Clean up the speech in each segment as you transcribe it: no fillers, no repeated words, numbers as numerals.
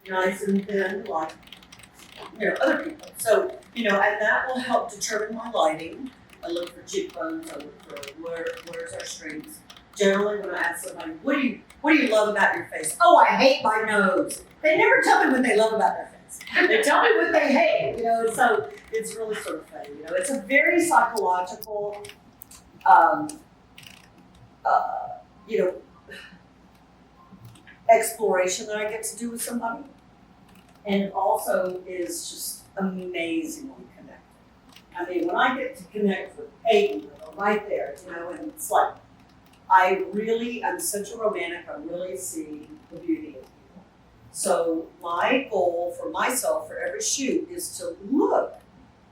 nice and thin, like, other people. So, and that will help determine my lighting. I look for cheekbones, I look for where's our strengths. Generally, when I ask somebody, what do you love about your face? Oh, I hate my nose. They never tell me what they love about their face. They tell me what they hate, so it's really sort of funny, It's a very psychological, exploration that I get to do with somebody. And it also is just amazingly connected. I mean, when I get to connect with Peyton, right there, and it's like, I'm such a romantic, I really see the beauty of people. So my goal for myself for every shoot is to look,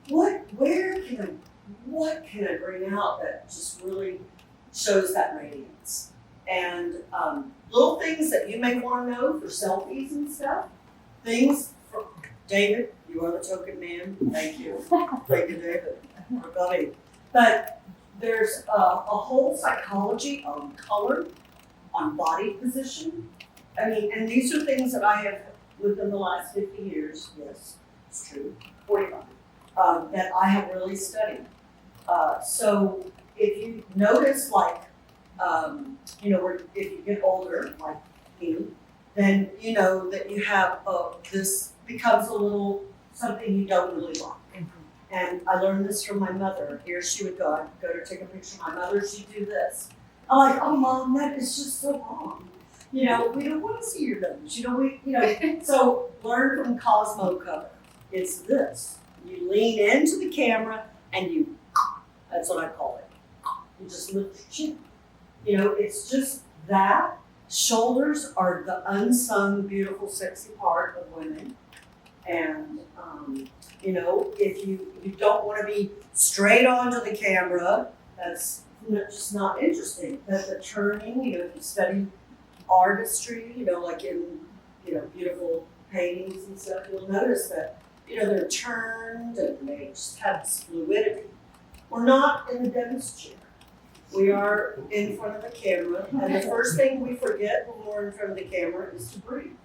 what can I bring out that just really shows that radiance? And little things that you may want to know for selfies and stuff. Things from David, you are the token man. Thank you. Thank you, David. Everybody. But there's a whole psychology on color, on body position. I mean, and these are things that I have within the last 50 years, yes, it's true, 45, that I have really studied. So if you notice, like, if you get older, like me, then you know that you have this becomes a little something you don't really like. And I learned this from my mother. Here she would go, I'd go to take a picture of my mother, she'd do this. I'm like, oh Mom, that is just so wrong. We don't want to see your nose. So learn from Cosmo Cover. It's this. You lean into the camera and that's what I call it. You just lift your chin. It's just that. Shoulders are the unsung, beautiful, sexy part of women. And, if you don't want to be straight onto the camera, that's just not interesting. But the turning, if you study artistry, like in, beautiful paintings and stuff, you'll notice that, they're turned and they just have this fluidity. We're not in the dentist chair. We are in front of the camera, and the first thing we forget when we're in front of the camera is to breathe.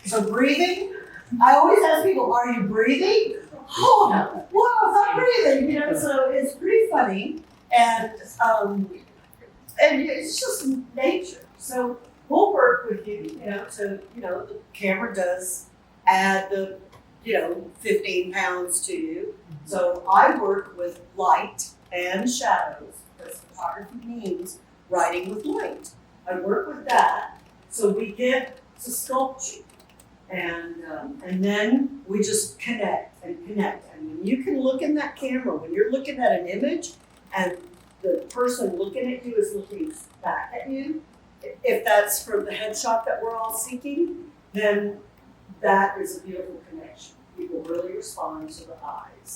So breathing, I always ask people, are you breathing? Oh, whoa, I'm not breathing, so it's pretty funny, and it's just nature. So we'll work with you, the camera does add the, 15 pounds to you. So I work with light and shadows. Because photography means writing with light. I work with that, so we get to sculpt you, and then we just connect. And when you can look in that camera, when you're looking at an image, and the person looking at you is looking back at you, if that's for the headshot that we're all seeking, then that is a beautiful connection. People really respond to the eyes.